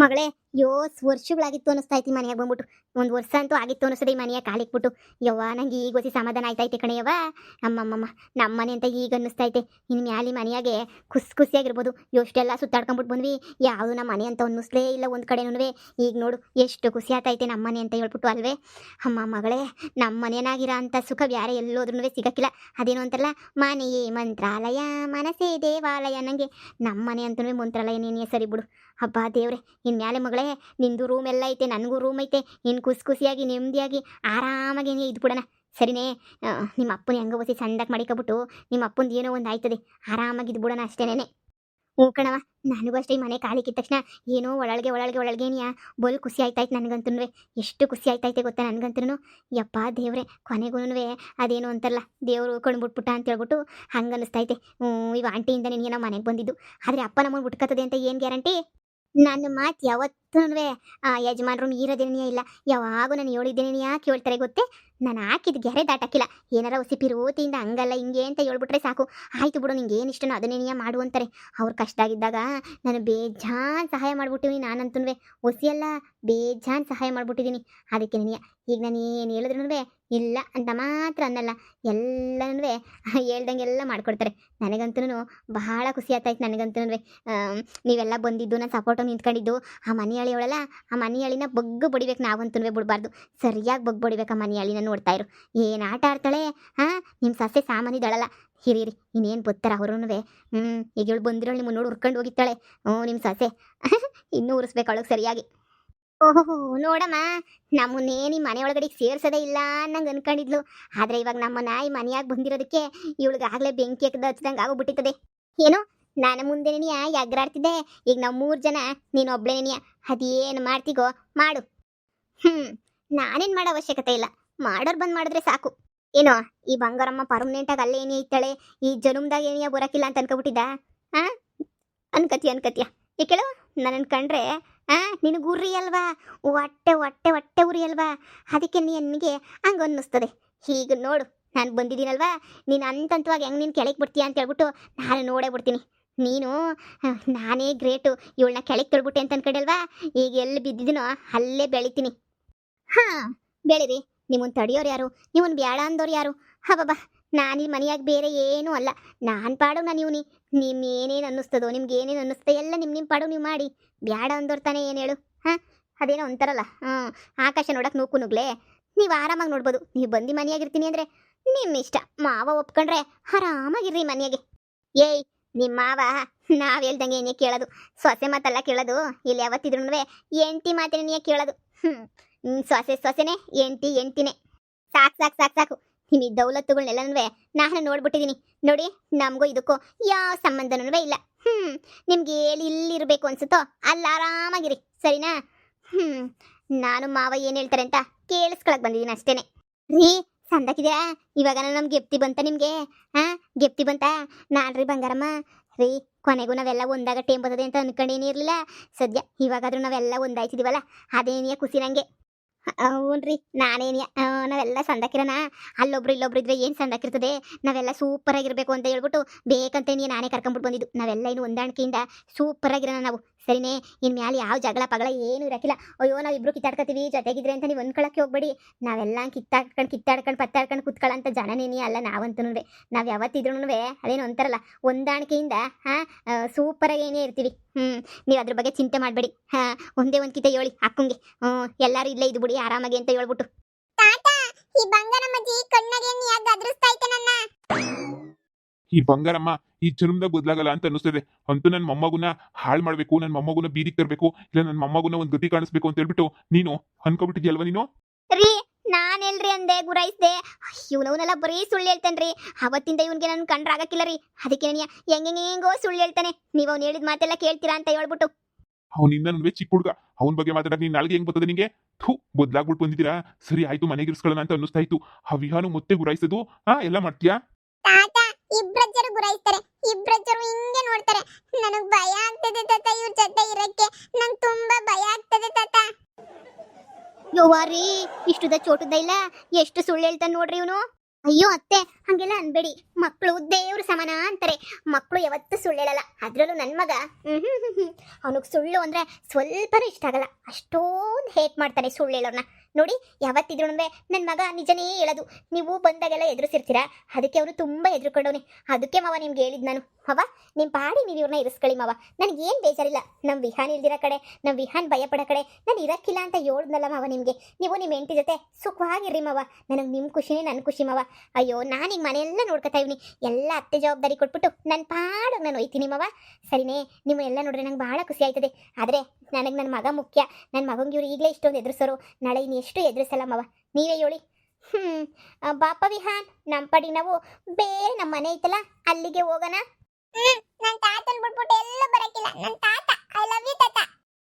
ಮಗಳೇ, ಯೋ ವರ್ಷಗಳಾಗಿತ್ತು ಅನಿಸ್ತಾ ಐತಿ ಮನೆಯಾಗ ಬಂದ್ಬಿಟ್ಟು. ಒಂದು ವರ್ಷ ಅಂತೂ ಆಗಿತ್ತು ಅನಿಸ್ತದೆ ಈ ಮನೆಯಾಗ ಕಾಲಿಕ್ಬಿಟ್ಟು. ಯವ್ವ ನಂಗೆ ಈಗ ಹೊಸಿ ಸಮಾಧಾನ ಆಯ್ತೈತೆ ಕಣೆಯವ್ವ. ಅಮ್ಮಮ್ಮಮ್ಮ, ನಮ್ಮ ಮನೆ ಅಂತ ಈಗ ಅನ್ನಿಸ್ತೈತೆ. ಇನ್ನು ಮ್ಯಾಲಿ ಮನೆಯಾಗೆ ಖುಷಿಯಾಗಿರ್ಬೋದು. ಎಷ್ಟೆಲ್ಲ ಸುತ್ತಾಡ್ಕೊಂಬಿಟ್ಟು ಬಂದ್ವಿ, ಯಾವುದು ನಮ್ಮ ಮನೆ ಅಂತ ಅನ್ನಿಸ್ಲೇ ಇಲ್ಲ ಒಂದು ಕಡೆನೂ. ಈಗ ನೋಡು ಎಷ್ಟು ಖುಷಿ ಆಗ್ತೈತೆ ನಮ್ಮ ಮನೆ ಅಂತ ಹೇಳ್ಬಿಟ್ಟು ಅಲ್ವೇ. ಅಮ್ಮ ಮಗಳೇ, ನಮ್ಮ ಮನೆಯನ್ನಾಗಿರೋ ಅಂಥ ಸುಖ ಬೇರೆ ಎಲ್ಲೋದ್ರೂ ಸಿಗಕ್ಕಿಲ್ಲ. ಅದೇನೋ ಅಂತಾರಲ್ಲ, ಮನೆಯೇ ಮಂತ್ರಾಲಯ ಮನಸ್ಸೇ ದೇವಾಲಯ, ನನಗೆ ನಮ್ಮ ಮನೆ ಅಂತನೂ ಮಂತ್ರಾಲಯ ನೀನೇ ಸರಿ ಬಿಡು. ಹಬ್ಬ ದೇವ್ರೆ, ಇನ್ನು ಮ್ಯಾಲೆ ಮಗಳೇ ನಿಂದು ರೂಮ್ ಎಲ್ಲ ಐತೆ, ನನಗೂ ರೂಮ್ ಐತೆ. ಇನ್ನು ಖುಷಿಯಾಗಿ ನೆಮ್ಮದಿಯಾಗಿ ಆರಾಮಾಗಿ ಇದ್ಬಿಡೋಣ, ಸರಿನೇ. ನಿಮ್ಮ ಅಪ್ಪನ ಹೆಂಗ ಹೊಸಿ ಚಂದಾಗಿ ಮಾಡಿಕೊಬಿಟ್ಟು ನಿಮ್ಮ ಅಪ್ಪಂದು ಏನೋ ಒಂದು ಆಯ್ತದೆ, ಆರಾಮಾಗಿ ಇದ್ಬಿಡೋಣ ಅಷ್ಟೇನೆ. ಹ್ಞೂ ಕಣವ, ನನಗೂ ಅಷ್ಟೇ ಈ ಮನೆ ಕಾಲಿಕ್ಕಿದ ತಕ್ಷಣ ಏನೋ ಒಳಗೇನಿಯಾ ಬಲ್ ಖುಷಿ ಆಯ್ತಾಯ್ತು ನನಗಂತೂ. ಎಷ್ಟು ಖುಷಿ ಆಯ್ತೈತೆ ಗೊತ್ತಾ ನನಗಂತೂ. ಯಪ್ಪ ದೇವ್ರೆ, ಕೊನೆಗೂ ಅದೇನು ಅಂತಾರಲ್ಲ, ದೇವರು ಕಣ್ಬಿಟ್ಬಿಟ್ಟ ಅಂತ ಹೇಳ್ಬಿಟ್ಟು ಹಂಗೆ ಅನ್ನಿಸ್ತೈತೆ. ಇವ ಆಂಟಿಯಿಂದ ನಿನಗೆ ನಾವು ಮನೆಗೆ ಬಂದಿದ್ದು, ಆದರೆ ಅಪ್ಪ ನಮ್ಮನ್ನು ಬಿಟ್ಕತ್ತದೆ ಅಂತ ಏನು ಗ್ಯಾರಂಟಿ? ನನ್ನ ಮಾತು ಯಾವತ್ತೂ ಯಜಮಾನ್ರು ಮೀರೋದೇನೇ ಇಲ್ಲ. ಯಾವಾಗೂ ನಾನು ಹೇಳಿದ್ದೇನೆ ಯಾಕೆ ಹೇಳ್ತಾರೆ ಗೊತ್ತೇ? ನಾನು ಹಾಕಿದ ಗೆರೆ ದಾಟಕ್ಕಿಲ್ಲ. ಏನಾರ ಹೊಸಿ ಪಿರೋತಿಯಿಂದ ಹಂಗಲ್ಲ ಹಿಂಗೆ ಅಂತ ಹೇಳ್ಬಿಟ್ರೆ ಸಾಕು, ಆಯಿತು ಬಿಡು ನಿಂಗೆ ಏನು ಇಷ್ಟನೋ ಅದನ್ನೇನಿಯ ಮಾಡು ಅಂತಾರೆ. ಅವ್ರು ಕಷ್ಟದಾಗಿದ್ದಾಗ ನಾನು ಬೇಜಾನ್ ಸಹಾಯ ಮಾಡಿಬಿಟ್ಟಿನಿ ನಾನಂತೂ. ಹೊಸಿಯಲ್ಲ ಬೇಜಾನ್ ಸಹಾಯ ಮಾಡಿಬಿಟ್ಟಿದ್ದೀನಿ. ಅದಕ್ಕೆ ನೀನು ಈಗ ನಾನು ಏನು ಹೇಳಿದ್ರೂ ಇಲ್ಲ ಅಂತ ಮಾತ್ರ ಅನ್ನಲ್ಲ, ಎಲ್ಲನೂ ಹೇಳ್ದಂಗೆಲ್ಲ ಮಾಡಿಕೊಡ್ತಾರೆ. ನನಗಂತೂ ಬಹಳ ಖುಷಿ ಆಗ್ತಾಯ್ತು ನನಗಂತೂ. ನೀವೆಲ್ಲ ಬಂದಿದ್ದು, ನಾನು ಸಪೋರ್ಟಾಗಿ ನಿಂತ್ಕೊಂಡಿದ್ದು, ಆ ಮನೆಯಾಳಿಯವಳಲ್ಲ, ಆ ಮನೆಯಾಳಿನ ಬಗ್ಗು ಬಡಿಬೇಕು ನಾವಂತೂ ಬಿಡಬಾರ್ದು. ಸರಿಯಾಗಿ ಬಗ್ಗು ಬಡಿಬೇಕು ಆ ಮನೆಯಾಳಿನ. ನೋಡ್ತಾ ಇರು ಏನು ಆಟ ಆಡ್ತಾಳೆ. ನಿಮ್ಮ ಸಸ್ಯೆ ಸಾಮಾನ್ಯದಳಲ್ಲ, ಹಿರಿಯರಿ ಇನ್ನೇನು ಬರ್ತಾರ ಅವ್ರೂ. ಈಗ ಇವಳು ಬಂದಿರೋಳು ನಿಮ್ಮ ನೋಡಿ ಉರ್ಕೊಂಡು ಹೋಗಿತ್ತಾಳೆ. ನಿಮ್ಮ ಸಸ್ಯೆ ಇನ್ನೂ ಉರಿಸ್ಬೇಕು ಅವಳಿಗೆ ಸರಿಯಾಗಿ. ಓಹೋ ನೋಡಮ್ಮ, ನಮ್ಮನ್ನೇನು ಮನೆ ಒಳಗಡೆ ಸೇರ್ಸೋದೇ ಇಲ್ಲ ಅನ್ನಂಗೆ ಅನ್ಕೊಂಡಿದ್ಲು. ಆದರೆ ಇವಾಗ ನಮ್ಮನ್ನ ಈ ಮನೆಯಾಗಿ ಬಂದಿರೋದಕ್ಕೆ ಇವಳಿಗಾಗಲೇ ಬೆಂಕಿ ಹಚ್ದಂಗೆ ಆಗೋಗ್ಬಿಟ್ಟಿತ್ತದೆ. ಏನು ನಾನು ಮುಂದೆನೆಯ ಎಗ್ರಾಡ್ತಿದ್ದೆ, ಈಗ ನಾವು 3 ಜನ, ನೀನು ಒಬ್ಳೇನೆಯ. ಅದೇನು ಮಾಡ್ತೀಗೋ ಮಾಡು. ನಾನೇನು ಮಾಡೋ ಅವಶ್ಯಕತೆ ಇಲ್ಲ, ಮಾಡೋರು ಬಂದು ಮಾಡಿದ್ರೆ ಸಾಕು. ಏನೋ ಈ ಬಂಗಾರಮ್ಮ ಪರ್ಮನೆಂಟಾಗಿ ಅಲ್ಲೇ ಏನೇ ಇತ್ತಾಳೆ, ಈ ಜನುಮ್ದಾಗ ಏನಿಯ ಬರೋಕ್ಕಿಲ್ಲ ಅಂತ ಅನ್ಕೊಬಿಟ್ಟಿದ್ದ? ಅನ್ಕತಿಯ ಈ ಕೇಳು, ನನ್ನ ಕಂಡ್ರೆ ನಿನಗೆ ಉರಿ ಅಲ್ವಾ, ಹೊಟ್ಟೆ ಉರಿ ಅಲ್ವಾ, ಅದಕ್ಕೆ ನನಗೆ ಹಂಗೆ ಅನ್ನಿಸ್ತದೆ. ಈಗ ನೋಡು, ನಾನು ಬಂದಿದ್ದೀನಲ್ವಾ, ನೀನು ಅಂತಂತವಾಗಿ ಹೆಂಗೆ ನೀನು ಕೆಳಗೆ ಬಿಡ್ತೀಯ ಅಂತ ಹೇಳ್ಬಿಟ್ಟು ನಾನು ನೋಡೇ ಬಿಡ್ತೀನಿ. ನೀನು ನಾನೇ ಗ್ರೇಟು, ಇವಳನ್ನ ಕೆಳಗೆ ತೊಳ್ಬಿಟ್ಟೆ ಅಂತ ಅನ್ಕೊಂಡಲ್ವಾ, ಈಗ ಎಲ್ಲಿ ಬಿದ್ದಿದ್ದೀನೋ ಅಲ್ಲೇ ಬೆಳಿತೀನಿ. ಬೆಳೀರಿ, ನಿಮ್ಮನ್ನು ತಡೆಯೋರು ಯಾರು, ನಿಮ್ಮನ್ನು ಬೇಡ ಅಂದವ್ರು ಯಾರು? ಹಬ್ಬಾ, ನಾನು ಈ ಮನೆಯಾಗಿ ಬೇರೆ ಏನೂ ಅಲ್ಲ. ನಾನು ಪಾಡು ನಾನು ಇವನಿ. ನಿಮ್ಮ ಏನೇನು ಅನ್ನಿಸ್ತದೋ, ನಿಮ್ಗೆ ಏನೇನು ಅನ್ನಿಸ್ತೋ ಎಲ್ಲ ನಿಮ್ಮ ಪಾಡು ನೀವು ಮಾಡಿ. ಬೇಡ ಅಂದವ್ರು ತಾನೇ ಏನು ಹೇಳು? ಅದೇನೋ ಅಂತಾರಲ್ಲ, ಆಕಾಶ ನೋಡಕ್ಕೆ ನುಗ್ಲೇ. ನೀವು ಆರಾಮಾಗಿ ನೋಡ್ಬೋದು. ನೀವು ಬಂದು ಮನೆಯಾಗಿರ್ತೀನಿ ಅಂದರೆ ನಿಮ್ಮ ಇಷ್ಟ. ಮಾವ ಒಪ್ಕೊಂಡ್ರೆ ಆರಾಮಾಗಿರ್ರಿ ಮನೆಯಾಗೆ. ಏಯ್ ನಿಮ್ಮ ಮಾವ ನಾವು ಹೇಳ್ದಂಗೆ ಏನೇ ಕೇಳೋದು, ಸೊಸೆ ಮಾತಲ್ಲ ಕೇಳೋದು. ಇಲ್ಲಿ ಯಾವತ್ತಿದ್ರೂ ಎಂಟಿ ಮಾತೇನೇ ಕೇಳೋದು. ಸೊಸೆನೇ ಎಂಟಿನೇ. ಸಾಕು. ನಿಮ್ಮ ಈ ದೌಲತ್ತುಗಳನ್ನೆಲ್ಲನೂ ನಾನು ನೋಡ್ಬಿಟ್ಟಿದ್ದೀನಿ. ನೋಡಿ, ನಮಗೂ ಇದಕ್ಕೂ ಯಾವ ಸಂಬಂಧನೂ ಇಲ್ಲ. ನಿಮ್ಗೆ ಇಲ್ಲಿರಬೇಕು ಅನ್ಸುತ್ತೋ ಅಲ್ಲಿ ಆರಾಮಾಗಿರಿ, ಸರಿನಾ? ನಾನು ಮಾವ ಏನು ಹೇಳ್ತಾರೆ ಅಂತ ಕೇಳಿಸ್ಕೊಳಕ್ ಬಂದಿದ್ದೀನಿ ಅಷ್ಟೇನೆ. ರೀ ಸಂದಕಿದ್ಯಾ, ಇವಾಗ ನಮ್ಗೆ ಗೆಪ್ತಿ ಬಂತ ನಿಮಗೆ? ಗೆಪ್ತಿ ಬಂತ? ನಾನ್ರಿ ಬಂಗಾರಮ್ಮ ರೀ, ಕೊನೆಗೂ ನಾವೆಲ್ಲ ಒಂದಾಗ ಟೇಮ್ ಬರ್ತದೆ ಅಂತ ಅನ್ಕೊಂಡೇನೇ ಇರಲಿಲ್ಲ. ಸದ್ಯ ಇವಾಗಾದ್ರೂ ನಾವೆಲ್ಲ ಒಂದಾಯ್ತಿದೀವಲ್ಲ, ಅದೇನಿಯ ಖುಷಿ ನನಗೆ. ಹ್ಞೂನ್ರಿ, ನಾನೇನಿಯ ನಾವೆಲ್ಲ ಸಂದಾಕಿರೋಣ. ಅಲ್ಲೊಬ್ರು ಇಲ್ಲೊಬ್ರು ಇದ್ರೆ ಏನು ಸಂದಾಕಿರ್ತದೆ. ನಾವೆಲ್ಲ ಸೂಪರಾಗಿರ್ಬೇಕು ಅಂತ ಹೇಳ್ಬಿಟ್ಟು ಬೇಕಂತೇನಿಯ ನಾನೇ ಕರ್ಕೊಂಡ್ಬಿಟ್ಟು ಬಂದಿದ್ದು. ನಾವೆಲ್ಲ ಇನ್ನು ಹೊಂದಾಣಿಕೆಯಿಂದ ಸೂಪರಾಗಿರೋಣ ನಾವು, ಸರಿನೇ? ಇನ್ನು ಮ್ಯಾಲೆ ಯಾವ ಜಗಳ ಪಗಳ ಏನೂ ಇರೋಕ್ಕಿಲ್ಲ. ಅಯ್ಯೋ ನಾವಿಬ್ರು ಕಿತ್ತಾಡ್ಕೊತೀವಿ ಜೊತೆಗಿದ್ರೆ ಅಂತ ನೀವು ಅನ್ಕೊಳಕ್ಕೆ ಹೋಗ್ಬೇಡಿ. ನಾವೆಲ್ಲ ಕಿತ್ತಾಡ್ಕೊಂಡು ಪತ್ತಾಡ್ಕೊಂಡು ಕುತ್ಕೊಳ್ಳೋಂಥ ಜನನೇನಿ ಅಲ್ಲ ನಾವಂತೂ. ನಾವು ಯಾವತ್ತಿದ್ರೂ ಅದೇನು ಅಂತಾರಲ್ಲ, ಹೊಂದಾಣಿಕೆಯಿಂದ ಸೂಪರಾಗಿ ಏನೇ ಇರ್ತೀವಿ. ನೀವು ಅದ್ರ ಬಗ್ಗೆ ಚಿಂತೆ ಮಾಡಬೇಡಿ. ಒಂದೇ ಒಂದು ಕಿತ ಹೇಳಿ ಅಕ್ಕಂಗೆ, ಎಲ್ಲರೂ ಇಲ್ಲೇ ಇದು ಬಿಡಿ ಆರಾಮಾಗಿ ಅಂತ ಹೇಳ್ಬಿಟ್ಟು. ಈ ಬಂಗಾರಮ್ಮಜ್ಜಿ ಕಣ್ಣಗೆ ಯಾಕೆ ಗದರಿಸ್ತಾ ಐತೆ ನನ್ನ? ಈ ಬಂಗಾರಮ್ಮ ಈ ಜನ್ಮದಾಗ ಬದಲಾಗಲ್ಲ ಅಂತ ಅನ್ನಿಸ್ತದೆ. ಅಂತೂ ನನ್ನ ಮೊಮ್ಮಗುನ ಹಾಳು ಮಾಡಬೇಕು, ನನ್ನ ಮೊಮ್ಮಗುನ ಬೀದಿಗೆ ತರಬೇಕು, ಇಲ್ಲ ನನ್ನ ಮೊಮ್ಮಗುನ ಒಂದು ಗತಿ ಕಾಣಿಸ್ಬೇಕು ಅಂತ ಹೇಳ್ಬಿಟ್ಟು ನೀನು ಅನ್ಕೊಬಿಟ್ಟಿದ್ಯಲ್ವ ನೀನು? ರೀ ನಾನೆಲ್ರಿ ಅಂದೆ, ಗುರಾಯಿಸ್ದೆ. ಇವನವನೆಲ್ಲ ಬರೀ ಸುಳ್ಳು ಹೇಳ್ತಾನ್ರಿ. ಅವತ್ತಿಂದ ಇವನ್ಗೆ ನನ್ನ ಕಂಡ್ರಾಗಕ್ಕಿಲ್ಲ ರೀ. ಅದಕ್ಕೆ ಹೆಂಗೋ ಸುಳ್ಳು ಹೇಳ್ತಾನೆ. ನೀವು ಅವ್ನು ಹೇಳಿದ ಮಾತೆಲ್ಲ ಕೇಳ್ತೀರಾ ಅಂತ ಹೇಳ್ಬಿಟ್ಟು. ಅವನಿಂದ ನನ್ವೇ ಚಿಕ್ಕ ಹುಡುಗ, ಅವನ ಬಗ್ಗೆ ಮಾತಾಡಕ್ಕೆ ನೀನು ನಾಲ್ಗೆ ಹೆಂಗ್ ಬರ್ತದೆ ನಿಂಗೆ? ಬದಲಾಗ್ಬಿಟ್ಟು ಬಂದಿದ್ದೀರಾ, ಸರಿ ಆಯ್ತು ಮನೆಗೆ ಇರಿಸ್ಕೊಳ್ಳೋಣ ಅಂತ ಅನ್ನಿಸ್ತಾ ಇತ್ತು. ಆ ವಿಹಾನು ಮತ್ತೆ ಗುರಾಯಿಸೋದು ಎಲ್ಲ ಮಾಡ್ತೀಯಾ? ಇಬ್ರಜ್ಜರು ಗುರಾಯಿಸ್ತಾರೆ, ಇಬ್ರಜ್ಜರು ಹಿಂಗೆ ನೋಡ್ತಾರೆ. ನನಗೆ ಭಯ ಆಗ್ತದೆ ತಾತ, ಇವ್ರ ಜೊತೆ ಇರಕ್ಕೆ ನಂಗೆ ತುಂಬಾ ಭಯ ಆಗ್ತದೆ ತಾತ. ಯೋವಾರಿ, ಇಷ್ಟುದ ಚೋಟುದ ಇಲ್ಲ, ಎಷ್ಟು ಸುಳ್ಳು ಹೇಳ್ತಾನೆ ನೋಡ್ರಿ ಇವನು. ಅಯ್ಯೋ ಅತ್ತೆ, ಹಂಗೆಲ್ಲ ಅನ್ಬೇಡಿ. ಮಕ್ಕಳು ದೇವ್ರ ಸಮಾನ ಅಂತಾರೆ. ಮಕ್ಕಳು ಯಾವತ್ತೂ ಸುಳ್ಳು ಹೇಳಲ್ಲ. ಅದ್ರಲ್ಲೂ ನನ್ನ ಮಗ ಅವನಿಗೆ ಸುಳ್ಳು ಅಂದ್ರೆ ಸ್ವಲ್ಪನೂ ಇಷ್ಟ ಆಗಲ್ಲ. ಅಷ್ಟೊಂದು ಹೇಟ್ ಮಾಡ್ತಾನೆ ಸುಳ್ಳು ಹೇಳೋರ್ನ. ನೋಡಿ, ಯಾವತ್ತಿದ್ರು ನನ್ನ ಮಗ ನಿಜನೇ ಹೇಳೋದು. ನೀವು ಬಂದಾಗೆಲ್ಲ ಎದುರಿಸಿರ್ತೀರಾ, ಅದಕ್ಕೆ ಅವನು ತುಂಬ ಹೆದರ್ಕೊಂಡವನೆ. ಅದಕ್ಕೆ ಮಾವ ನಿಮ್ಗೆ ಹೇಳಿದ್ ನಾನು, ಮಾವ ನಿಮ್ಮ ಪಾಡಿ ನೀವು ಇವ್ರನ್ನ ಇರಿಸ್ಕೊಳ್ಳಿ ಮಾವ, ನನಗೇನು ಬೇಜಾರಿಲ್ಲ. ನಮ್ಮ ವಿಹಾನ್ ಇಲ್ದಿರೋ ಕಡೆ, ನಮ್ಮ ವಿಹಾನ್ ಭಯ ಪಡೋ ಕಡೆ ನಾನು ಇರಕ್ಕಿಲ್ಲ ಅಂತ ಹೇಳಿದ್ನಲ್ಲ ಮಾವ ನಿಮಗೆ. ನೀವು ನಿಮ್ಮ ಹೆಂಡತಿ ಜೊತೆ ಸುಖವಾಗಿರ್ರಿ ಮಾವ. ನನಗೆ ನಿಮ್ಮ ಖುಷಿನೇ ನನ್ನ ಖುಷಿ ಮಾವ. ಅಯ್ಯೋ, ನಾನೀಗ ಮನೆಯೆಲ್ಲ ನೋಡ್ಕೊತಾ ಇವ್ನಿ. ಎಲ್ಲ ಅತ್ತೆ ಜವಾಬ್ದಾರಿ ಕೊಟ್ಬಿಟ್ಟು ನನ್ನ ಪಾಡಿಗೆ ನಾನು ಹೋಯ್ತೀನಿ ಮಾವ. ಸರಿನೇ, ನಿಮ್ಮನ್ನೆಲ್ಲ ನೋಡ್ರೆ ನಂಗೆ ಭಾಳ ಖುಷಿ ಆಯ್ತದೆ. ಆದರೆ ನನಗೆ ನನ್ನ ಮಗ ಮುಖ್ಯ. ನನ್ನ ಮಗಂಗೆ ಇವ್ರು ಈಗಲೇ ಇಷ್ಟೊಂದು ಎದುರಿಸೋರು, ನಾಳೆ ಇನ್ನು ಎಷ್ಟು ಎದುರಿಸಲ್ಲ ಮಾವ. ನೀವೇ ಹೇಳಿ. ಬಾಪ ವಿಹಾನ್, ನಮ್ಮ ಪಡಿ ನಾವು ಬೇರೆ ನಮ್ಮ ಮನೆ ಐತಲ್ಲ ಅಲ್ಲಿಗೆ ಹೋಗೋಣ. ನನ್ನ ತಾತನ ಬಿಟ್ಬಿಟ್ಟು ಎಲ್ಲ ಬರಕಿಲ್ಲ. ನನ್ನ ತಾತ, ಐ ಲವ್ ಯು ತಾತ.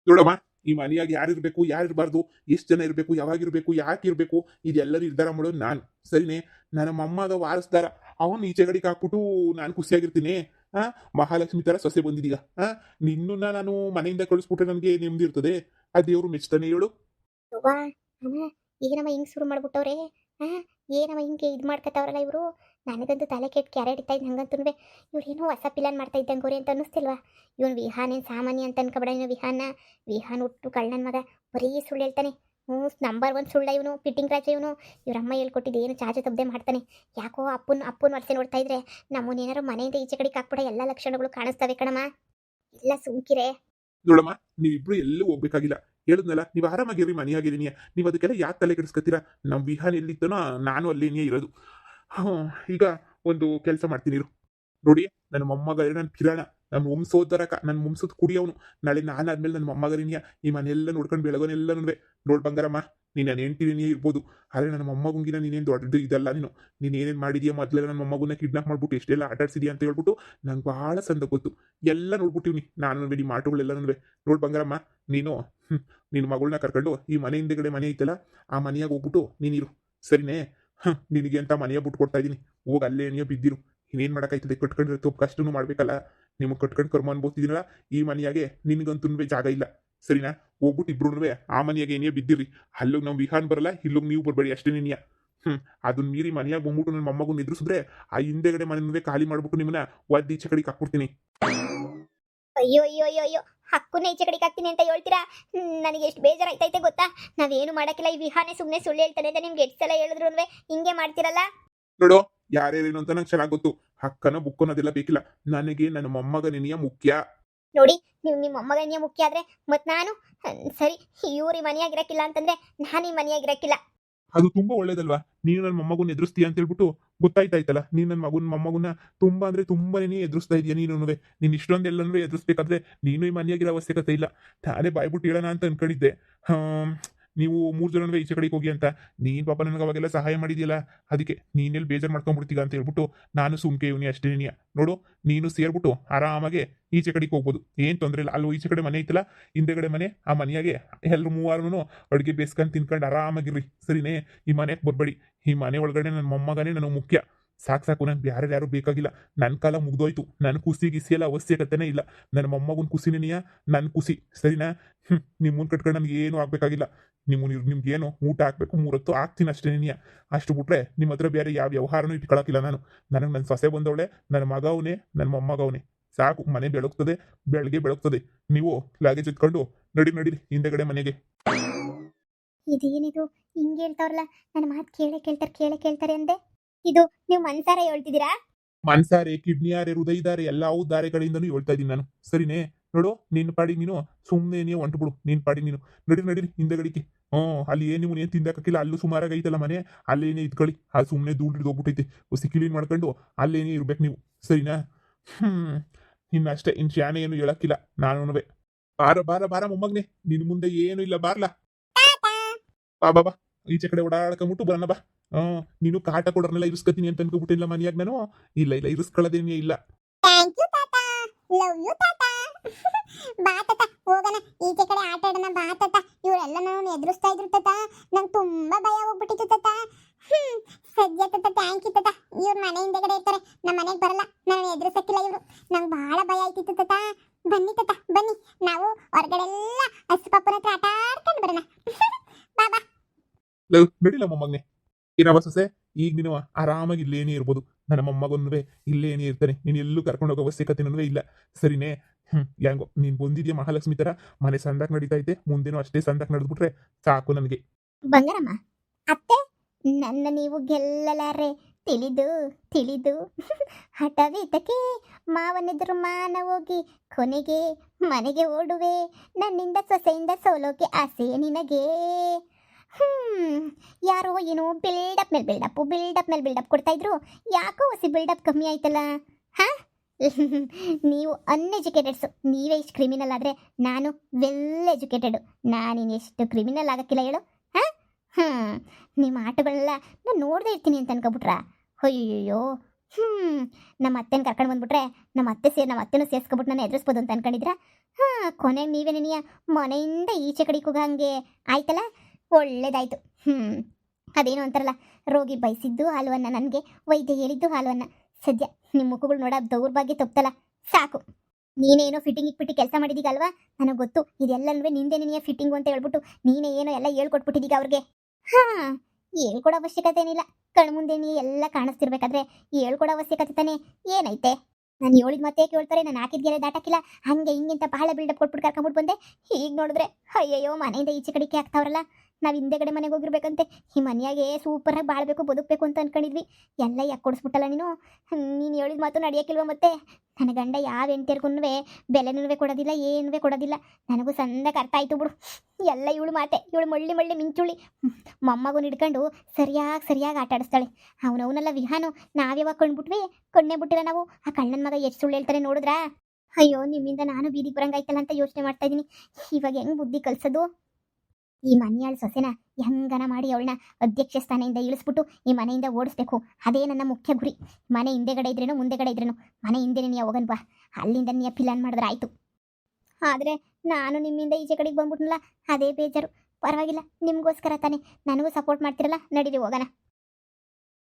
ನೋಡಮ್ಮ, ಈ ಮನೆಯಾಗ ಯಾರಿರ್ಬೇಕು, ಯಾರಿರ್ಬಾರ್ದು, ಎಷ್ಟು ಜನ ಇರಬೇಕು, ಯಾವಾಗಿರ್ಬೇಕು, ಯಾಕೆ ಇರಬೇಕು, ಇದೆಲ್ಲರೂ ನಿರ್ಧಾರ ಮಾಡೋದು ನಾನು. ಸರಿನೇ, ನನ್ನ ಮೊಮ್ಮಗ ವಾರಸ್ದಾರ, ಅವನು ಈಚೆ ಕಡೆಗೆ ಹಾಕ್ಬಿಟ್ಟು ನಾನು ಖುಷಿಯಾಗಿರ್ತೀನಿ. ಮಹಾಲಕ್ಷ್ಮಿ ಥರ ಸೊಸೆ ಬಂದಿದೀಗ. ನಿನ್ನನ್ನ ನಾನು ಮನೆಯಿಂದ ಕಳಿಸ್ಬಿಟ್ರೆ ನನಗೆ ನೆಮ್ಮದಿ ಇರ್ತದೆ. ಆ ದೇವರು ಮೆಚ್ತಾನೆ ಹೇಳು. ಏನಮ್ಮ ಹಿಂಗೆ ಶುರು ಮಾಡ್ಬಿಟ್ಟವ್ರೆ? ಏನಮ್ಮ ಹಿಂಗೆ ಇದು ಮಾಡ್ಕೊತಾವ್ರಲ್ಲ ಇವರು. ನನಗಂತೂ ತಲೆ ಕೆಟ್ಟು ಕ್ಯಾರೆ ಹಿಡಿತಾ ಇದ್ದು. ಹಂಗಂತೂ ಇವ್ರೇನೋ ಹೊಸ ಪಿಲಾನ್ ಮಾಡ್ತಾ ಇದ್ದಂಗೋರಿ ಅಂತ ಅನ್ನಿಸ್ತಿಲ್ವಾ? ಇವನು ವಿಹಾನ್ ಏನು ಸಾಮಾನ್ಯ ಅಂತ ಅನ್ಕೊಬೇಡ ನೀನು. ವಿಹಾನ್ ಹುಟ್ಟು ಕಳ್ಳನ ಮಗ, ಬರೀ ಸುಳ್ಳು ಹೇಳ್ತಾನೆ. ನಂಬರ್ 1 ಸುಳ್ಳ ಇವನು, ಫಿಟ್ಟಿಂಗ್ ರಾಜ ಇವನು. ಇವರಮ್ಮ ಹೇಳ್ಕೊಟ್ಟಿದ್ದು ಏನು ಚಾಚು ತಪ್ಪದೆ ಮಾಡ್ತಾನೆ. ಯಾಕೋ ಅಪ್ಪನ ವರ್ಷೆ ನೋಡ್ತಾ ಇದ್ರೆ ನಮ್ಮನ್ನೇನಾರು ಮನೆಯಿಂದ ಈಚೆ ಕಡೆಗೆ ಹಾಕ್ಬಿಡ ಎಲ್ಲ ಲಕ್ಷಣಗಳು ಕಾಣಿಸ್ತವೆ ಕಣಮ್ಮ. ಇಲ್ಲ ಸುಮ್ಕಿರೆ. ನೋಡಮ್ಮ, ನೀವಿಬ್ರು ಎಲ್ಲೂ ಹೋಗ್ಬೇಕಾಗಿಲ್ಲ. ಹೇಳಿದ್ನಲ್ಲ, ನೀವು ಆರಾಮಾಗಿರಿ, ಮನೆಯಾಗಿರಿ. ನೀವು ಅದಕ್ಕೆಲ್ಲ ಯಾಕೆ ತಲೆ ಕೆಡಿಸ್ಕೊತೀರಾ? ನಮ್ಮ ವಿಹಾನ್ ಎಲ್ಲಿತ್ತನೋ ನಾನು ಅಲ್ಲೇನೇ ಇರೋದು. ಈಗ ಒಂದು ಕೆಲಸ ಮಾಡ್ತೀನಿ ಇರು. ನೋಡಿ, ನನ್ನ ಮೊಮ್ಮಗ ನನ್ನ ಕಿರಣ, ನಮ್ಮ ವಂಶೋದ್ಧಾರಕ, ನನ್ನ ವಂಶದ ಕುಡಿಯವನು. ನಾಳೆ ನಾನಾದ್ಮೇಲೆ ನನ್ನ ಮೊಮ್ಮಗನಿಯ ಈ ಮನೆಯೆಲ್ಲ ನೋಡ್ಕೊಂಡು ಬೆಳಗೋನೆಲ್ಲ ನೋಡ್ ಬಂಗಾರಮ್ಮ, ನೀನು ನನ್ನ ಹೆಂಡ್ತಿನೇ ಇರ್ಬೋದು, ಆದರೆ ನನ್ನ ಮೊಮ್ಮಗುಂಗಿನ ನೀನೇನು ದೊಡ್ಡ ಇದಲ್ಲ. ನೀನು ಏನೇನು ಮಾಡಿದೀಯ, ಮೊದಲೆಲ್ಲ ನನ್ನ ಮೊಮ್ಮಗನ್ನ ಕಿಡ್ನಾಪ್ ಮಾಡ್ಬಿಟ್ಟು ಎಷ್ಟೆಲ್ಲ ಆಟಾಡ್ಸಿದ್ಯಾ ಅಂತ ಹೇಳ್ಬಿಟ್ಟು ನಂಗೆ ಭಾಳ ಸಂದ ಗೊತ್ತು. ಎಲ್ಲ ನೋಡ್ಬಿಟ್ಟಿವ್ನಿ ನಾನು. ಈ ಮಾಟುಗಳೆಲ್ಲ ನೋಡ್ ಬಂಗಾರಮ್ಮ, ನಿನ್ನ ಮಗಳನ್ನ ಕರ್ಕೊಂಡು ಈ ಮನೆ ಹಿಂದೆಗಡೆ ಮನೆ ಐತಲ್ಲ, ಆ ಮನೆಯಾಗ ಹೋಗ್ಬಿಟ್ಟು ನೀನಿರು. ಸರಿನೇ? ನಿನಗೆ ಅಂತ ಮನೆಯ ಬಿಟ್ಟು ಕೊಡ್ತಾ ಇದ್ದೀನಿ. ಹೋಗಿ ಅಲ್ಲೇ ನೀಯ ಬಿದ್ದಿರು. ಇನ್ನೇನು ಮಾಡೋಕ್ಕಾಯ್ತದೆ? ಕಟ್ಕೊಂಡಿರೋ ತಪ್ಪು ಕಷ್ಟನೂ ಮಾಡ್ಬೇಕಲ್ಲ. ನಿಮಗೆ ಕಟ್ಕೊಂಡು ಕರ್ಮ ಅನ್ಬೋತಿದ್ದೀನಲ್ಲ, ಈ ಮನೆಯಾಗೆ ನಿನಗಂತೂ ಜಾಗ ಇಲ್ಲ. ಸರಿನಾ? ಹೋಗ್ಬಿಟ್ಟು ಇಬ್ರು ಆ ಮನೆಯಾಗೆ ಏನೇ ಬಿದ್ದಿರಿ. ಅಲ್ಲೋಗಿ ನಾವು ವಿಹಾನ್ ಬರಲ್ಲ, ಇಲ್ಲೋಗಿ ನೀವು ಬರಬೇಡಿ, ಅಷ್ಟೇ ನೀನಿಯ. ಅದನ್ನ ಮೀರಿ ಮನೆಯಾಗ ಬಂದ್ಬಿಟ್ಟು ನನ್ನ ಮೊಮ್ಮಗನ ಎದುರಿಸಿದ್ರೆ ಆ ಹಿಂದೆಗಡೆ ಮನೆ ಖಾಲಿ ಮಾಡ್ಬಿಟ್ಟು ನಿಮ್ಮನ್ನ ಒದ್ದು ಈಚೆ ಕಡೆಗೆ ಹಾಕ್ಬಿಡ್ತೀನಿ. ಅಯ್ಯೋ ಅಯ್ಯೋ ಅಯ್ಯೋ ಅಯ್ಯೋ, ಹಕ್ಕುನ ಈಚೆ ಕಡೆಗೆ ಹಾಕ್ತೀನಿ ಅಂತ ಹೇಳ್ತೀರಾ? ನನಗೆ ಎಷ್ಟು ಬೇಜಾರಾಯ್ತೈತೆ ಗೊತ್ತಾ? ನಾವೇನು ಮಾಡೋಕ್ಕಿಲ್ಲ. ಈ ವಿಹಾನೆ ಸುಮ್ಮನೆ ಸುಳ್ಳು ಹೇಳ್ತಾನೆ ಅಂತ ನಿಮ್ಗೆ ಎಷ್ಟು ಸಲ ಹೇಳಿದ್ರು ಹಿಂಗೆ ಮಾಡ್ತಿರಲ್ಲ. ನೋಡು, ಯಾರ್ಯಾರೇನು ಅಂತ ನಂಗೆ ಚೆನ್ನಾಗಿ ಗೊತ್ತು. ಹಕ್ಕನ ಬುಕ್ಕನೋದೆಲ್ಲ ಬೇಕಿಲ್ಲ. ನನಗೆ ನನ್ನ ಮೊಮ್ಮಗನಿಯ ಮುಖ್ಯ. ನೋಡಿ, ನೀವು ನಿಮ್ಮ ಮೊಮ್ಮಗನಿಯ ಮುಖ್ಯ ಆದ್ರೆ ಮತ್ ನಾನು ಸರಿ, ಇವ್ರು ಈ ಮನೆಯಾಗಿರಕ್ಕಿಲ್ಲ ಅಂತಂದ್ರೆ ನಾನು ಈ ಮನೆಯಾಗಿರಕ್ಕಿಲ್ಲ. ಅದು ತುಂಬಾ ಒಳ್ಳೇದಲ್ವಾ? ನೀನು ನನ್ನ ಮೊಮ್ಮಗನ ಎದುರಿಸ್ತೀಯ ಅಂತ ಹೇಳ್ಬಿಟ್ಟು ಗೊತ್ತಾಯ್ತಾಯ್ತಲ್ಲ. ನೀನು ನನ್ನ ಮೊಮ್ಮಗನ ತುಂಬಾ ಅಂದ್ರೆ ತುಂಬಾನೇ ಎದುರಿಸ್ತಾ ಇದೀಯ. ನೀನು ಇಷ್ಟೊಂದೆಲ್ಲನೂ ಎದುರಿಸ್ಬೇಕಾದ್ರೆ ನೀನು ಈ ಮನೆಯಾಗಿರೋ ಅವಶ್ಯಕತೆ ಇಲ್ಲ. ನಾನೇ ಬಾಯ್ಬಿಟ್ಟು ಹೇಳೋಣ ಅಂತ ಅನ್ಕೊಂಡಿದ್ದೆ. ನೀವು 3 ಜನವೇ ಈಚೆ ಕಡೆಗೆ ಹೋಗಿ ಅಂತ. ನೀನು ಪಾಪ ನನಗೆ ಅವಾಗೆಲ್ಲ ಸಹಾಯ ಮಾಡಿದ್ಯಲ್ಲ, ಅದಕ್ಕೆ ನೀನೆಲ್ಲಿ ಬೇಜಾರು ಮಾಡ್ಕೊಂಡ್ಬಿಡ್ತೀಗ ಅಂತ ಹೇಳ್ಬಿಟ್ಟು ನಾನು ಸುಮ್ಕೆ ಇವನಿ ಅಷ್ಟೇ. ನೋಡು, ನೀನು ಸೇರ್ಬಿಟ್ಟು ಆರಾಮಾಗೆ ಈಚೆ ಕಡೆಗೆ ಹೋಗ್ಬೋದು, ಏನು ತೊಂದರೆ ಇಲ್ಲ. ಅಲ್ಲೂ ಈಚೆ ಕಡೆ ಮನೆ ಐತಲ್ಲ, ಹಿಂದೆಗಡೆ ಮನೆ, ಆ ಮನೆಯಾಗೆ ಎಲ್ಲರೂ 3 ಅಡುಗೆ ಬೇಯಿಸ್ಕೊಂಡು ತಿನ್ಕೊಂಡು ಆರಾಮಾಗಿರ್ರಿ. ಸರಿನೇ? ಈ ಮನೆಗೆ ಬರಬೇಡಿ. ಈ ಮನೆ ಒಳಗಡೆ ನನ್ನ ಮೊಮ್ಮಗನೇ ನನಗೆ ಮುಖ್ಯ. ಸಾಕು, ನನ್ಗೆ ಯಾರು ಬೇಕಾಗಿಲ್ಲ. ನನ್ನ ಕಾಲ ಮುಗ್ದೋಯ್ತು. ನನ್ನ ಖುಷಿ ಗಿಸಿಯಲ್ಲ ಅವಶ್ಯಕತೆನೇ ಇಲ್ಲ. ನನ್ನ ಮೊಮ್ಮಗನ ಖುಷಿನೇನಿಯ ನನ್ನ ಖುಷಿ. ಸರಿನಾ? ನಿಮ್ಮನ್ನು ಕಟ್ಕೊಂಡು ನನಗೆ ಏನೂ ಆಗಬೇಕಾಗಿಲ್ಲ. ನಿಮ್ಗೇನು ಊಟ ಹಾಕ್ಬೇಕು 3 ಹೊತ್ತು ಹಾಕ್ತೀನಿ ಅಷ್ಟೇನಿಯ. ಅಷ್ಟು ಬಿಟ್ರೆ ನಿಮ್ಮ ಹತ್ರ ಬೇರೆ ಯಾವ ವ್ಯವಹಾರನೂ ಇಟ್ಕೊಳಕ್ಕಿಲ್ಲ ನಾನು. ನನಗೆ ನನ್ನ ಸೊಸೆ ಬಂದವಳೆ, ನನ್ನ ಮಗ ಅವನೇ, ನನ್ನ ಮೊಮ್ಮಗವನೇ. ಸಾಕು, ಮನೆ ಬೆಳಗ್ತದೆ, ಬೆಳಗ್ಗೆ ಬೆಳಗ್ತದೆ. ನೀವು ಲಾಗೇಜ್ ಎತ್ಕೊಂಡು ನಡೀರಿ ಹಿಂದೆಗಡೆ ಮನೆಗೆ. ಇದೇನಿದು ಹಿಂಗೆ ಹೇಳ್ತಾವ್ರಲ್ಲ? ನನ್ನ ಮಾತು ಕೇಳ್ತಾರೆ ಅಂದೆ. ಇದು ನೀವು ಮನ್ಸಾರ ಹೇಳ್ತಿದ್ದೀರಾ? ಮನ್ಸಾರೆ, ಕಿಡ್ನಿಯಾರೆ, ಹೃದಯದಾರೆ, ಎಲ್ಲವೂ ದಾರೆಗಳಿಂದನೂ ಹೇಳ್ತಾ ಇದ್ದೀನಿ ನಾನು. ಸರಿನೇ? ನೋಡು, ನಿನ್ನ ಪಾಡಿ ನೀನು ಸುಮ್ಮನೆ ನೀವು ಹೊಂಟುಬಿಡು. ನಿನ್ನ ಪಾಡಿ ನೀನು ನಡೀರಿ ಹಿಂದೆಗಡಿಕೆ. ಅಲ್ಲಿ ಏನು ನೀವು ಏನು ತಿಂದಾಕಿಲ್ಲ. ಅಲ್ಲೂ ಸುಮಾರಾಗಿ ಐತಲ್ಲ ಮನೆ, ಅಲ್ಲೇನೇ ಇದ್ಕೊಳ್ಳಿ. ಅದು ಸುಮ್ಮನೆ ಧೂಳು ಹೋಗ್ಬಿಟ್ಟೈತೆ. ಹೊಸಿ ಕ್ಲೀನ್ ಮಾಡ್ಕೊಂಡು ಅಲ್ಲೇನೇ ಇರ್ಬೇಕು ನೀವು. ಸರಿನಾ? ಇನ್ನು ಅಷ್ಟೇ, ಇನ್ನು ಶಾನೆ ಏನು ಹೇಳಕ್ಕಿಲ್ಲ. ನಾನು ಬಾರ ಮೊಮ್ಮಗ್ನೆ, ನಿನ್ನ ಮುಂದೆ ಏನು ಇಲ್ಲ, ಬಾರ್ಲಾ. ಬಾ ಈಚೆ ಕಡೆ ಓಡಾಡ್ಕೊಂಬಿಟ್ಟು ಬರೋಣ ಬಾ. ನೀನು ಕಾಟ ಕೊಡೋರ್ನೆಲ್ಲ ಇರಿಸ್ಕೊತೀನಿ ಅಂತ ಅನ್ಕೋಬಿಟ್ಟಿಲ್ಲ ಮನೆಯಾಗ ನಾನು. ಇಲ್ಲ ಇರಿಸ್ಕೊಳ್ಳೋದೇನೇ ಇಲ್ಲ. ಥ್ಯಾಂಕ್ ಯು ತಾತ, ಲವ್ ಯು ತಾತ. ಬಾ ತಾತ, ಹೋಗೋಣ ಈಚೆ ಕಡೆ ಆಟ ಆಡೋಣ. ಬಾ ತಾತ, ಇವರೆಲ್ಲ ನಾನು ಎದುರಿಸ್ತಾ ಇದ್ರು ತಾತ. ನಂಗೆ ತುಂಬಾ ಭಯ ಹೋಗ್ಬಿಟ್ಟಿತ್ತು ತಾತ. ಸದ್ಯ ತಾತ, ಥ್ಯಾಂಕ್ ಯು ತಾತ. ಇವ್ರ ಮನೆ ಹಿಂದೆಗಡೆ ಇರ್ತಾರೆ, ನಮ್ಮ ಮನೆಗೆ ಬರಲ್ಲ. ನಾನು ಎದುರಿಸಕ್ಕಿಲ್ಲ ಇವರು. ನಂಗೆ ಬಹಳ ಭಯ ಆಯ್ತಿತ್ತು ತಾತ. ಬನ್ನಿ ತಾತ, ಬನ್ನಿ, ನಾವು ಹೊರಗಡೆ ಎಲ್ಲ ಹಸು ಪಾಪನ ಹತ್ರ ಆಟ ಆಡ್ಕೊಂಡು ಬರೋಣ. ಬಾ ನಡಿಲ್ಲ ಮೊಮ್ಮಗ್ನೆ. ಏನವ ಸೊಸೆ, ಈಗ ನೀನು ಆರಾಮಾಗಿ ಇಲ್ಲೇನೇ ಇರ್ಬೋದು. ನನ್ನ ಮೊಮ್ಮಗನ್ನುವೆ ಇಲ್ಲೇನೇ ಇರ್ತಾನೆ. ನೀನು ಎಲ್ಲೂ ಕರ್ಕೊಂಡು ಹೋಗೋ ಅವಶ್ಯಕತೆನೂ ಇಲ್ಲ. ಸರಿನೇ? ಹೆಂಗೋ ನೀನು ಬಂದಿದ್ಯಾ ಮಹಾಲಕ್ಷ್ಮಿ ತರ, ಮನೆ ಸಂದಾಕ್ ನಡೀತಾ ಐತೆ, ಮುಂದೇನು ಅಷ್ಟೇ ಸಂದಾಕ್ ನಡೆದ್ಬಿಟ್ರೆ ಸಾಕು ನನಗೆ. ಬಂಗಾರಮ್ಮ, ಅತ್ತೆ, ನನ್ನ ನೀವು ಗೆಲ್ಲಲಾರೆ, ತಿಳಿದು ತಿಳಿದು ಹಠವೇತಕ್ಕೆ ಮಾವನೆದುರು ಮಾನ ಹೋಗಿ ಕೊನೆಗೆ ಮನೆಗೆ ಓಡುವೆ, ನನ್ನಿಂದ ಸೊಸೆಯಿಂದ ಸೋಲೋಕೆ ಆಸೆ ನಿನಗೆ. ಯಾರೋ ಏನೋ ಬಿಲ್ಡಪ್ ಮೇಲೆ ಬಿಲ್ಡಪ್ ಕೊಡ್ತಾ ಇದ್ರು, ಯಾಕೋ ಹೊಸಿ ಬಿಲ್ಡಪ್ ಕಮ್ಮಿ ಆಯ್ತಲ್ಲ. ಹಾ ನೀವು ಅನ್ಎಜುಕೇಟೆಡ್ಸು, ನೀವೇ ಇಷ್ಟು ಕ್ರಿಮಿನಲ್ ಆದರೆ ನಾನು ವೆಲ್ ಎಜುಕೇಟೆಡು. ನಾನಿನ್ನೆಷ್ಟು ಕ್ರಿಮಿನಲ್ ಆಗಕ್ಕಿಲ್ಲ ಹೇಳು. ಹಾಂ ನಿಮ್ಮ ಆಟಗಳನ್ನೆಲ್ಲ ನಾನು ನೋಡದೇ ಇರ್ತೀನಿ ಅಂತ ಅನ್ಕೊಬಿಟ್ರಾ? ಅಯ್ಯೋ ನಮ್ಮ ಅತ್ತೆನ ಕರ್ಕೊಂಡು ಬಂದ್ಬಿಟ್ರೆ ನಮ್ಮ ಅತ್ತೆನೂ ಸೇರಿಸ್ಕೊಬಿಟ್ಟು ನಾನು ಎದುರಿಸ್ಬೋದು ಅಂತ ಅನ್ಕೊಂಡಿದ್ರಾ? ಕೊನೆಗೆ ನೀವೇ ನೆನೆಯ ಮನೆಯಿಂದ ಈಚೆ ಕಡೆಗೆ ಹೋಗಂಗೆ ಆಯ್ತಲ್ಲ, ಒಳ್ಳೇದಾಯ್ತು. ಅದೇನು ಅಂತಾರಲ್ಲ, ರೋಗಿ ಬಯಸಿದ್ದು ಹಾಲುವನ್ನ, ನನಗೆ ವೈದ್ಯ ಹೇಳಿದ್ದು ಹಾಲುವನ್ನ. ಸದ್ಯ ನಿಮ್ಮ ಮುಖಗಳು ನೋಡ ದೌರ್ಭಾಗ್ಯ ತಪ್ಪಲ್ಲ, ಸಾಕು. ನೀನೇನೋ ಫಿಟ್ಟಿಂಗ್ ಕೆಲಸ ಮಾಡಿದೀಗಲ್ವಾ, ನನಗೆ ಗೊತ್ತು. ಇದೆಲ್ಲನೂ ನಿಂದೆ ನಿನೆಯ ಫಿಟ್ಟಿಂಗು ಅಂತ ಹೇಳ್ಬಿಟ್ಟು ನೀನೇ ಏನೋ ಎಲ್ಲ ಹೇಳ್ಕೊಟ್ಬಿಟ್ಟಿದ್ದೀಗ ಅವ್ರಿಗೆ. ಹೇಳ್ಕೊಡೋ ಅವಶ್ಯಕತೆ ಏನಿಲ್ಲ, ಕಣ್ಮುಂದೆ ನೀ ಎಲ್ಲ ಕಾಣಿಸ್ತಿರ್ಬೇಕಾದ್ರೆ ಹೇಳ್ಕೊಡೋ ಅವಶ್ಯಕತೆ ತಾನೇ ಏನೈತೆ? ನಾನು ಹೇಳಿದ ಮತ್ತೆ ಕೇಳ್ತಾರೆ, ನಾನು ಹಾಕಿದ್ಗೆಲ್ಲ ದಾಟಕ್ಕಿಲ್ಲ, ಹಂಗೆ ಹಿಂಗೆ ಅಂತ ಬಹಳ ಬಿಲ್ಡಪ್ ಕೊಟ್ಬಿಟ್ಟು ಕರ್ಕೊಂಬಿಟ್ಟು ಬಂದೆ. ಈಗ ನೋಡಿದ್ರೆ ಅಯ್ಯಯ್ಯೋ ಮನೆಯಿಂದ ಈಚೆ ಕಡೆಗೆ ಆಗ್ತಾವ್ರಲ್ಲ, ನಾವು ಹಿಂದೆಗಡೆ ಮನೆಗೆ ಹೋಗಿರ್ಬೇಕಂತೆ. ಈ ಮನೆಯಾಗೆ ಸೂಪರಾಗಿ ಬಾಳಬೇಕು, ಬದುಕಬೇಕು ಅಂತ ಅನ್ಕೊಂಡಿದ್ವಿ. ಎಲ್ಲ ಯಾಕೆ ಕೊಡಿಸ್ಬಿಟ್ಟಲ್ಲ ನೀನು ಹೇಳಿದ ಮಾತು ನಡೆಯೋಕ್ಕಿಲ್ವ? ಮತ್ತೆ ನನ್ನ ಗಂಡ ಯಾವ ಹೆಂಡ್ತಿಯರ್ಗೂ ಬೆಲೆನೂ ಕೊಡೋದಿಲ್ಲ, ಏನೂ ಕೊಡೋದಿಲ್ಲ. ನನಗೂ ಸಂದಾಗ ಅರ್ಥ ಆಯ್ತು ಬಿಡು. ಎಲ್ಲ ಇವಳು ಮಾತೆ, ಇವಳು ಮಳ್ಳಿ ಮಿಂಚುಳಿ ಮೊಮ್ಮಗು ಹಿಡ್ಕೊಂಡು ಸರಿಯಾಗಿ ಆಟ ಆಡಿಸ್ತಾಳೆ. ಅವನವನೆಲ್ಲ ವಿಹಾನು ನಾವ್ಯಾವಾಗ ಕಂಡ್ಬಿಟ್ವಿ, ಕಣ್ಣೇ ಬಿಟ್ಟಿಲ್ಲ ನಾವು. ಆ ಕಣ್ಣನ ಮಗ ಎಷ್ಟು ಸುಳ್ಳು ಹೇಳ್ತಾರೆ ನೋಡಿದ್ರಾ? ಅಯ್ಯೋ ನಿಮ್ಮಿಂದ ನಾನು ಬೀದಿಗೆ ಬರಂಗಾಯ್ತಲ್ಲ ಅಂತ ಯೋಚನೆ ಮಾಡ್ತಾ ಇದ್ದೀನಿ. ಇವಾಗ ಹೆಂಗ್ ಬುದ್ಧಿ ಕಲ್ಸೋದು? ಈ ಮನೆಯಾಳ ಸೊಸೆನ ಹೆಂಗನ ಮಾಡಿ ಅವಳನ್ನ ಅಧ್ಯಕ್ಷ ಸ್ಥಾನದಿಂದ ಇಳಿಸ್ಬಿಟ್ಟು ಈ ಮನೆಯಿಂದ ಓಡಿಸ್ಬೇಕು, ಅದೇ ನನ್ನ ಮುಖ್ಯ ಗುರಿ. ಮನೆ ಹಿಂದೆಗಡೆ ಇದ್ರೇನು ಮುಂದೆಗಡೆ ಇದ್ರೇನು, ಮನೆ ಹಿಂದೆನೇ ನೀ ಹೋಗನ್ ಬಾ, ಅಲ್ಲಿಂದ ನೀ ಪ್ಲಾನ್ ಮಾಡಿದ್ರೆ ಆಯ್ತು. ಆದರೆ ನಾನು ನಿಮ್ಮಿಂದ ಈಚೆ ಕಡೆಗೆ ಬಂದ್ಬಿಟ್ನಲ್ಲ, ಅದೇ ಬೇಜಾರು. ಪರವಾಗಿಲ್ಲ, ನಿಮಗೋಸ್ಕರ ತಾನೆ, ನನಗೂ ಸಪೋರ್ಟ್ ಮಾಡ್ತಿರಲ್ಲ, ನಡೀರಿ ಹೋಗೋಣ.